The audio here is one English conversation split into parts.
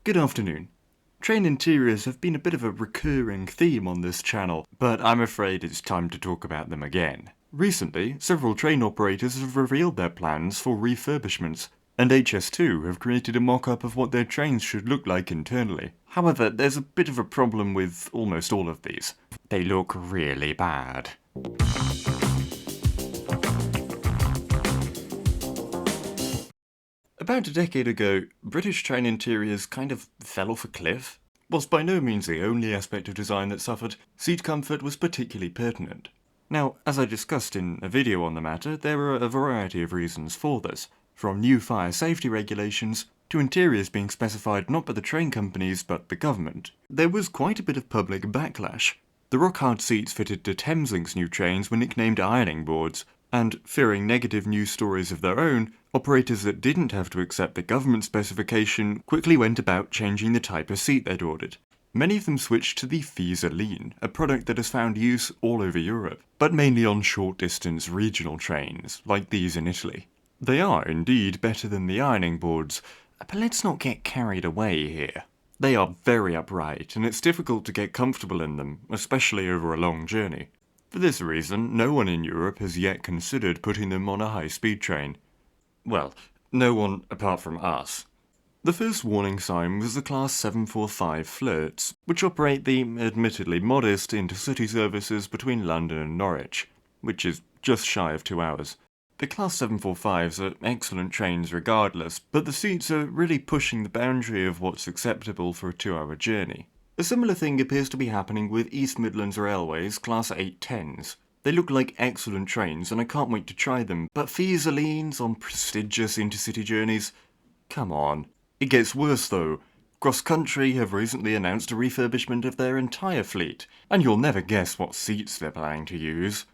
Good afternoon. Train interiors have been a bit of a recurring theme on this channel, but I'm afraid it's time to talk about them again. Recently, several train operators have revealed their plans for refurbishments, and HS2 have created a mock-up of what their trains should look like internally. However, there's a bit of a problem with almost all of these. They look really bad. About a decade ago, British train interiors kind of fell off a cliff. Whilst by no means the only aspect of design that suffered, seat comfort was particularly pertinent. Now, as I discussed in a video on the matter, there are a variety of reasons for this, from new fire safety regulations to interiors being specified not by the train companies but the government. There was quite a bit of public backlash. The rock-hard seats fitted to Thameslink new trains were nicknamed ironing boards, and, fearing negative news stories of their own, operators that didn't have to accept the government specification quickly went about changing the type of seat they'd ordered. Many of them switched to the FISA lean, a product that has found use all over Europe, but mainly on short-distance regional trains, like these in Italy. They are, indeed, better than the ironing boards, but let's not get carried away here. They are very upright, and it's difficult to get comfortable in them, especially over a long journey. For this reason, no one in Europe has yet considered putting them on a high-speed train. Well, no one apart from us. The first warning sign was the Class 745 flirts, which operate the admittedly modest intercity services between London and Norwich, which is just shy of 2 hours. The Class 745s are excellent trains regardless, but the seats are really pushing the boundary of what's acceptable for a 2-hour journey. A similar thing appears to be happening with East Midlands Railway's Class 810s. They look like excellent trains and I can't wait to try them, but FISA leans on prestigious intercity journeys? Come on. It gets worse though. CrossCountry have recently announced a refurbishment of their entire fleet, and you'll never guess what seats they're planning to use.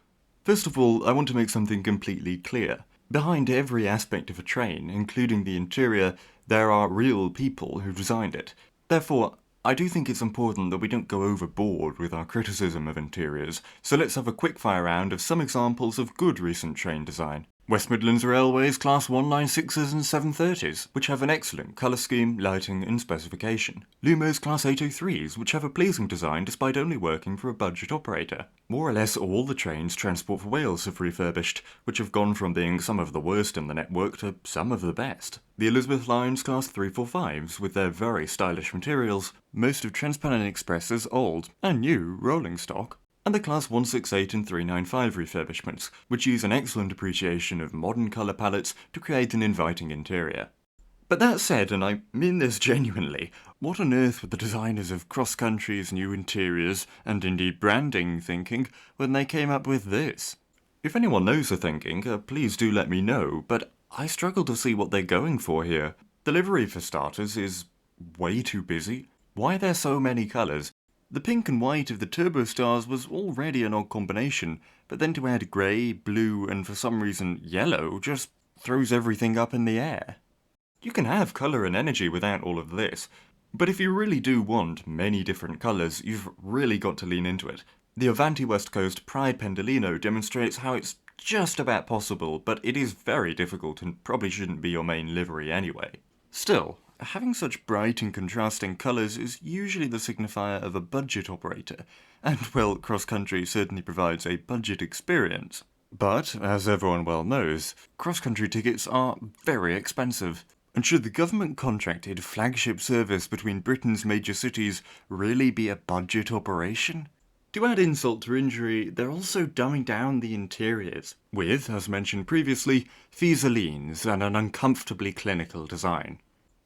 First of all, I want to make something completely clear. Behind every aspect of a train, including the interior, there are real people who designed it. Therefore, I do think it's important that we don't go overboard with our criticism of interiors, so let's have a quickfire round of some examples of good recent train design. West Midlands Railway's Class 196s and 730s, which have an excellent colour scheme, lighting and specification. Lumo's Class 803s, which have a pleasing design despite only working for a budget operator. More or less all the trains Transport for Wales have refurbished, which have gone from being some of the worst in the network to some of the best. The Elizabeth Line's Class 345s, with their very stylish materials, most of Transpennine Express's old and new rolling stock, and the Class 168 and 395 refurbishments, which use an excellent appreciation of modern colour palettes to create an inviting interior. But that said, and I mean this genuinely, what on earth were the designers of CrossCountry's new interiors, and indeed branding, thinking when they came up with this? If anyone knows the thinking, please do let me know, but I struggle to see what they're going for here. The livery, for starters, is way too busy. Why are there so many colours? The pink and white of the Turbo Stars was already an odd combination, but then to add grey, blue, and for some reason yellow just throws everything up in the air. You can have colour and energy without all of this, but if you really do want many different colours, you've really got to lean into it. The Avanti West Coast Pride Pendolino demonstrates how it's just about possible, but it is very difficult and probably shouldn't be your main livery anyway. Still, having such bright and contrasting colours is usually the signifier of a budget operator, and well, CrossCountry certainly provides a budget experience. But, as everyone well knows, CrossCountry tickets are very expensive, and should the government-contracted flagship service between Britain's major cities really be a budget operation? To add insult to injury, they're also dumbing down the interiors, with, as mentioned previously, FISA leans and an uncomfortably clinical design.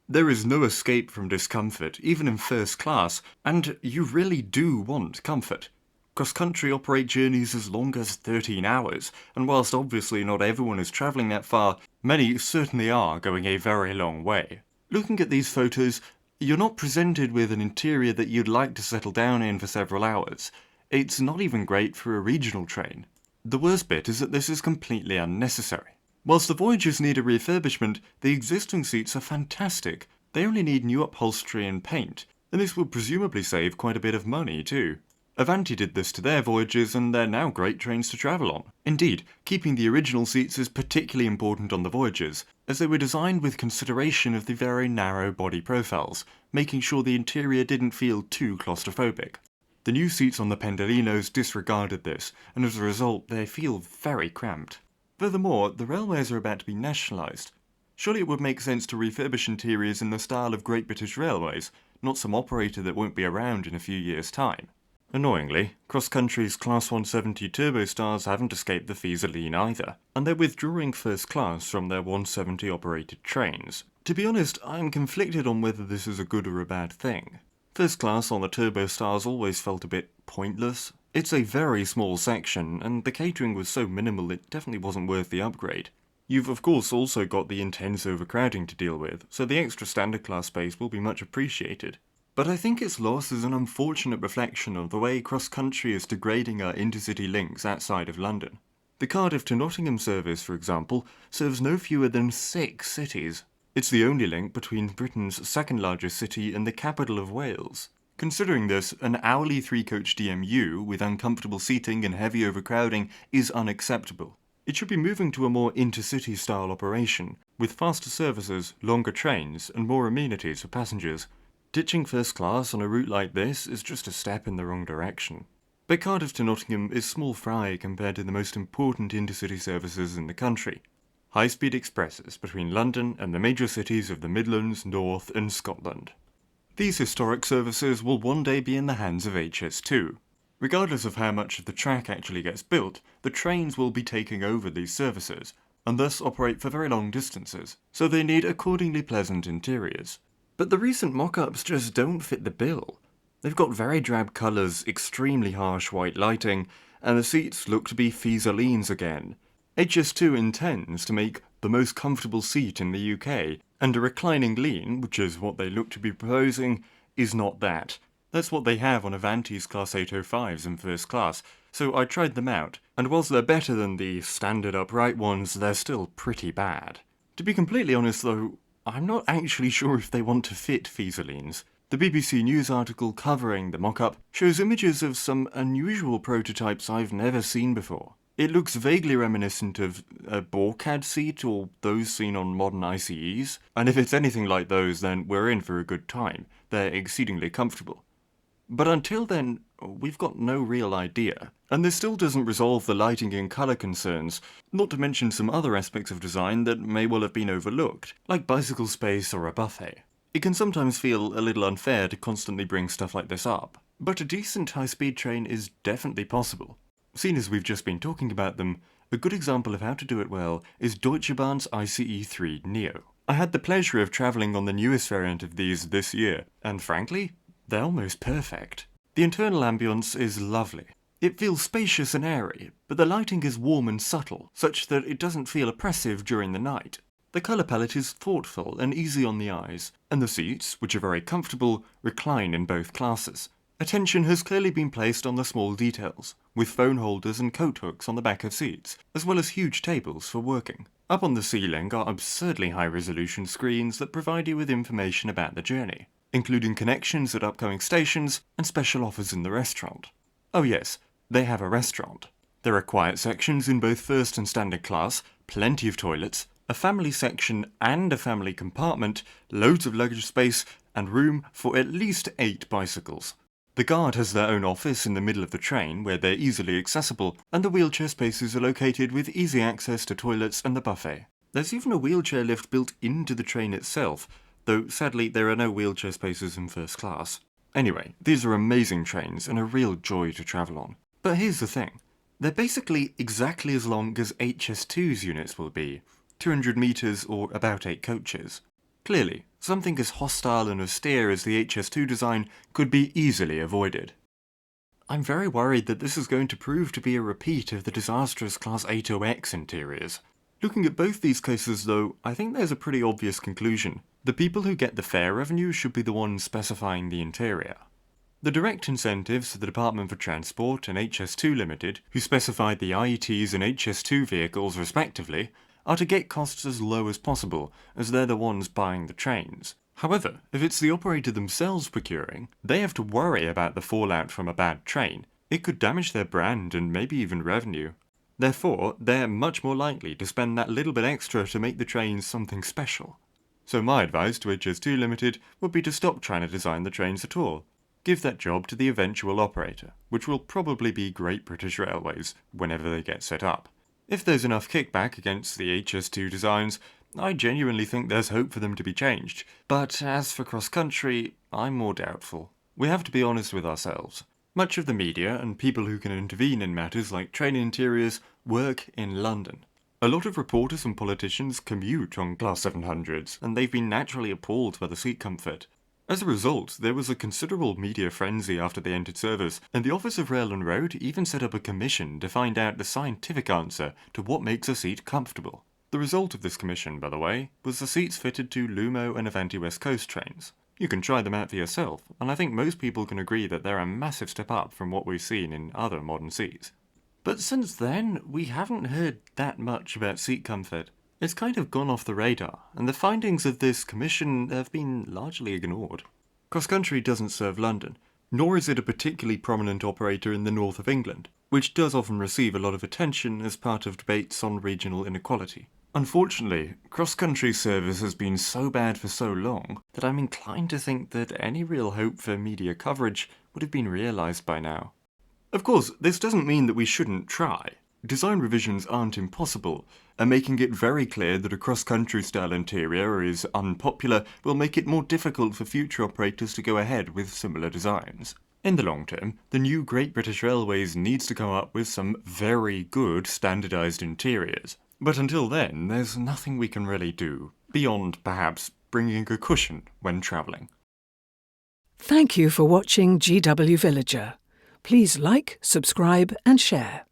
There is no escape from discomfort, even in first class, and you really do want comfort. CrossCountry operate journeys as long as 13 hours, and whilst obviously not everyone is travelling that far, many certainly are going a very long way. Looking at these photos, you're not presented with an interior that you'd like to settle down in for several hours. It's not even great for a regional train. The worst bit is that this is completely unnecessary. Whilst the Voyagers need a refurbishment, the existing seats are fantastic. They only need new upholstery and paint, and this will presumably save quite a bit of money too. Avanti did this to their voyages, and they're now great trains to travel on. Indeed, keeping the original seats is particularly important on the voyages, as they were designed with consideration of the very narrow body profiles, making sure the interior didn't feel too claustrophobic. The new seats on the Pendolinos disregarded this, and as a result they feel very cramped. Furthermore, the railways are about to be nationalised. Surely it would make sense to refurbish interiors in the style of Great British Railways, not some operator that won't be around in a few years' time. Annoyingly, CrossCountry's Class 170 Turbostars haven't escaped the FISA lean either, and they're withdrawing first class from their 170 operated trains. To be honest, I'm conflicted on whether this is a good or a bad thing. First class on the Turbostars always felt a bit pointless. It's a very small section, and the catering was so minimal it definitely wasn't worth the upgrade. You've of course also got the intense overcrowding to deal with, so the extra standard class space will be much appreciated. But I think its loss is an unfortunate reflection of the way CrossCountry is degrading our intercity links outside of London. The Cardiff to Nottingham service, for example, serves no fewer than 6 cities. It's the only link between Britain's second largest city and the capital of Wales. Considering this, an hourly 3-coach DMU with uncomfortable seating and heavy overcrowding is unacceptable. It should be moving to a more intercity style operation, with faster services, longer trains, and more amenities for passengers. Ditching first class on a route like this is just a step in the wrong direction. But Cardiff to Nottingham is small fry compared to the most important intercity services in the country. High-speed expresses between London and the major cities of the Midlands, North and Scotland. These historic services will one day be in the hands of HS2. Regardless of how much of the track actually gets built, the trains will be taking over these services, and thus operate for very long distances, so they need accordingly pleasant interiors. But the recent mock-ups just don't fit the bill. They've got very drab colours, extremely harsh white lighting, and the seats look to be FISA leans again. HS2 intends to make the most comfortable seat in the UK, and a reclining lean, which is what they look to be proposing, is not that. That's what they have on Avanti's Class 805s in first class, so I tried them out, and whilst they're better than the standard upright ones, they're still pretty bad. To be completely honest though, I'm not actually sure if they want to fit FISA leans. The BBC News article covering the mock-up shows images of some unusual prototypes I've never seen before. It looks vaguely reminiscent of a BORCAD seat or those seen on modern ICEs, and if it's anything like those then we're in for a good time. They're exceedingly comfortable. But until then, we've got no real idea, and this still doesn't resolve the lighting and colour concerns, not to mention some other aspects of design that may well have been overlooked, like bicycle space or a buffet. It can sometimes feel a little unfair to constantly bring stuff like this up, but a decent high-speed train is definitely possible. Seeing as we've just been talking about them, a good example of how to do it well is Deutsche Bahn's ICE3 Neo. I had the pleasure of travelling on the newest variant of these this year, and frankly, they're almost perfect. The internal ambience is lovely. It feels spacious and airy, but the lighting is warm and subtle, such that it doesn't feel oppressive during the night. The colour palette is thoughtful and easy on the eyes, and the seats, which are very comfortable, recline in both classes. Attention has clearly been placed on the small details, with phone holders and coat hooks on the back of seats, as well as huge tables for working. Up on the ceiling are absurdly high-resolution screens that provide you with information about the journey, including connections at upcoming stations and special offers in the restaurant. Oh yes, they have a restaurant. There are quiet sections in both first and standard class, plenty of toilets, a family section and a family compartment, loads of luggage space, and room for at least 8 bicycles. The guard has their own office in the middle of the train where they're easily accessible, and the wheelchair spaces are located with easy access to toilets and the buffet. There's even a wheelchair lift built into the train itself, though sadly there are no wheelchair spaces in first class. Anyway, these are amazing trains and a real joy to travel on. But here's the thing, they're basically exactly as long as HS2's units will be, 200 metres or about 8 coaches. Clearly, something as hostile and austere as the HS2 design could be easily avoided. I'm very worried that this is going to prove to be a repeat of the disastrous Class 80X interiors. Looking at both these cases though, I think there's a pretty obvious conclusion. The people who get the fare revenue should be the ones specifying the interior. The direct incentives to the Department for Transport and HS2 Limited, who specified the IETs and HS2 vehicles respectively, are to get costs as low as possible, as they're the ones buying the trains. However, if it's the operator themselves procuring, they have to worry about the fallout from a bad train. It could damage their brand and maybe even revenue. Therefore, they're much more likely to spend that little bit extra to make the trains something special. So my advice to HS2 Limited would be to stop trying to design the trains at all. Give that job to the eventual operator, which will probably be Great British Railways whenever they get set up. If there's enough kickback against the HS2 designs, I genuinely think there's hope for them to be changed. But as for CrossCountry, I'm more doubtful. We have to be honest with ourselves. Much of the media and people who can intervene in matters like train interiors work in London. A lot of reporters and politicians commute on Class 700s, and they've been naturally appalled by the seat comfort. As a result, there was a considerable media frenzy after they entered service, and the Office of Rail and Road even set up a commission to find out the scientific answer to what makes a seat comfortable. The result of this commission, by the way, was the seats fitted to Lumo and Avanti West Coast trains. You can try them out for yourself, and I think most people can agree that they're a massive step up from what we've seen in other modern seats. But since then, we haven't heard that much about seat comfort. It's kind of gone off the radar, and the findings of this commission have been largely ignored. CrossCountry doesn't serve London, nor is it a particularly prominent operator in the north of England, which does often receive a lot of attention as part of debates on regional inequality. Unfortunately, CrossCountry service has been so bad for so long that I'm inclined to think that any real hope for media coverage would have been realised by now. Of course, this doesn't mean that we shouldn't try. Design revisions aren't impossible, and making it very clear that a cross-country style interior is unpopular will make it more difficult for future operators to go ahead with similar designs. In the long term, the new Great British Railways needs to come up with some very good standardised interiors. But until then, there's nothing we can really do, beyond perhaps bringing a cushion when travelling. Thank you for watching GW Villager. Please like, subscribe and share.